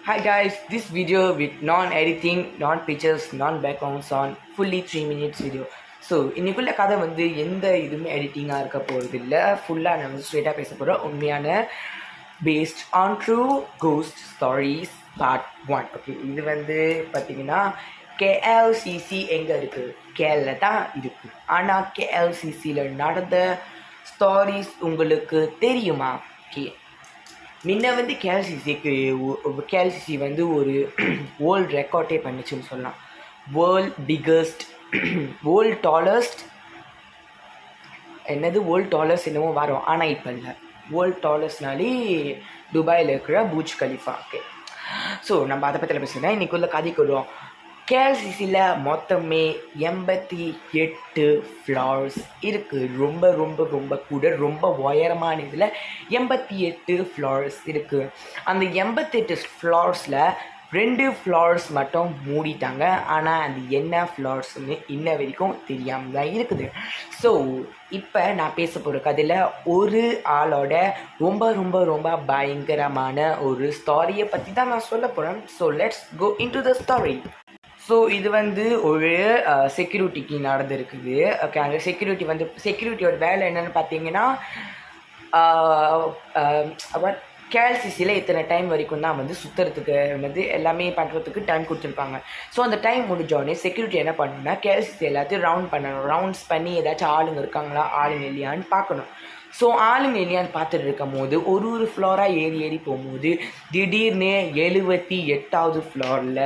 Hi guys, this video with non-editing, non-pictures, non-backgrounds on fully 3 minutes video. So இன்னைக்குள்ள கதை வந்து எந்த இதுவுமே எடிட்டிங்காக இருக்க போகிறது இல்லை. ஃபுல்லாக நான் வந்து ஸ்ட்ரெயிட்டாக பேச போகிறோம். உண்மையான based on true ghost stories part 1. Okay, இது வந்து பார்த்தீங்கன்னா கேஎல்சிசி எங்கே இருக்குது? கேரள தான் இருக்குது. ஆனால் கேஎல்சிசியில் நடந்த ஸ்டாரிஸ் உங்களுக்கு தெரியுமா? ஓகே, முன்ன வந்து கேஎல்சிசி வந்து ஒரு வேர்ல்ட் ரெக்கார்டே பண்ணிச்சுன்னு சொல்லலாம். வேர்ல்ட் பிக்கஸ்ட் வேர்ல்ட் டாலஸ்ட் என்னமோ வரும். ஆனால் இப்போ இல்லை. வேர்ல்ட் டாலஸ்ட்னாலே துபாயில் இருக்கிற பூஜ் கலிஃபா. ஓகே, ஸோ நம்ம அதை பற்றியில் பேசுகிறேன். இன்றைக்குள்ள கதைக்கு வருவோம். கேஎல்சிசியில் மொத்தமே 88 ஃப்ளார்ஸ் இருக்குது. ரொம்ப ரொம்ப ரொம்ப கூட ரொம்ப உயரமான இதில் 88 ஃப்ளார்ஸ் இருக்குது. அந்த 88 ஃப்ளார்ஸில் 2 ஃப்ளார்ஸ் மட்டும் மூடிட்டாங்க. ஆனால் அது என்ன ஃப்ளார்ஸ்ன்னு இன்ன வரைக்கும் தெரியாமல் தான் இருக்குது. ஸோ இப்போ நான் பேச போகிற கதையில் ஒரு ஆளோட ரொம்ப ரொம்ப ரொம்ப பயங்கரமான ஒரு ஸ்டாரியை பற்றி தான் நான் சொல்ல போகிறேன். So let's go into the story. So இது வந்து ஒரு செக்யூரிட்டிக்கு நடந்திருக்குது. ஓகே, அந்த செக்யூரிட்டியோட வேலை என்னென்னு பார்த்தீங்கன்னா, கேஎல்சிசியில் இத்தனை டைம் வரைக்கும் தான் வந்து சுற்றுறதுக்கு வந்து எல்லாமே பண்ணுறதுக்கு டைம் கொடுத்துருப்பாங்க. ஸோ அந்த டைம் முடிஞ்சோடனே செக்யூரிட்டி என்ன பண்ணணும்னா, கேஎல்சிசி எல்லாத்தையும் ரவுண்ட்ஸ் பண்ணி ஏதாச்சும் ஆளுங்க இருக்காங்களா, ஆளுங்க இல்லையான்னு பார்க்கணும். ஸோ ஆளுங்க இல்லையான்னு பார்த்துட்டு இருக்கும் போது ஒரு ஃப்ளோராக ஏறி போகும்போது திடீர்னு 78வது ஃப்ளோரில்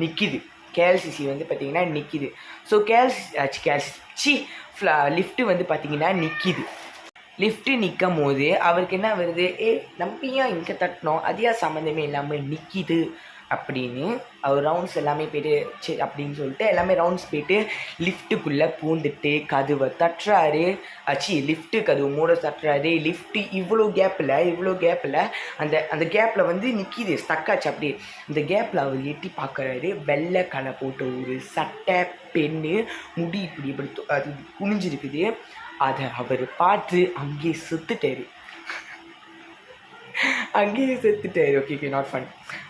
நிற்கிது. கேஎல்சிசி வந்து பார்த்திங்கன்னா நிற்கிது. ஸோ லிஃப்ட்டு வந்து பார்த்திங்கன்னா நிற்கிது. லிஃப்ட்டு நிற்கும் போது அவருக்கு என்ன வருது, நம்ம ஏன் இங்கே தட்டினோம், அதிக சம்மந்தமே இல்லாமல் நிற்கிது அப்படின்னு அவர் ரவுண்ட்ஸ் எல்லாமே போய்ட்டு சரி அப்படின்னு சொல்லிட்டு எல்லாமே ரவுண்ட்ஸ் போய்ட்டு லிஃப்ட்டுக்குள்ளே பூந்துட்டு கதவை தட்டுறாரு. லிஃப்ட்டு கதவு மூட தட்டுறாரு. லிஃப்ட்டு இவ்வளோ கேப்பில் அந்த கேப்பில் வந்து நிற்கிது, ஸ்டக்காச்சு. அப்படி இந்த கேப்பில் அவர் எட்டி பார்க்குறாரு. வெள்ளை கலை போட்ட ஒரு சட்டை, பெண்ணு, முடி இப்படி அது குனிஞ்சிருக்குது. அதை அவர் பார்த்து அங்கேயே செத்துட்டாரு. Okay, not fun.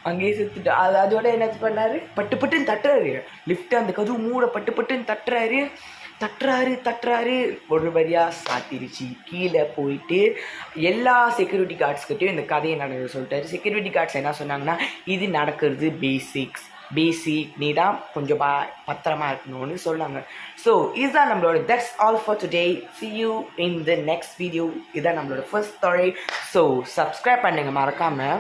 அங்கேயே செத்துட்டு அதோட என்ன பண்ணார், பட்டுன்னு தட்டுறாரு. லிஃப்ட்டு அந்த கதவு மூட பட்டுன்னு தட்டுறாரு. ஒரு வழியாக சாத்திருச்சு. கீழே போயிட்டு எல்லா செக்யூரிட்டி கார்ட்ஸ்கிட்டையும் இந்த கதையை நடந்து சொல்லிட்டாரு. செக்யூரிட்டி கார்ட்ஸ் என்ன சொன்னாங்கன்னா, இது நடக்கிறது பேசிக், நீ தான் கொஞ்சம் பத்திரமா இருக்கணும்னு சொன்னாங்க. ஸோ இதுதான் நம்மளோட that's all for today. see you in the next video. இதுதான் நம்மளோட ஃபர்ஸ்ட் ஸ்டாரி. ஸோ சப்ஸ்கிரைப் பண்ணுங்க மறக்காமல்.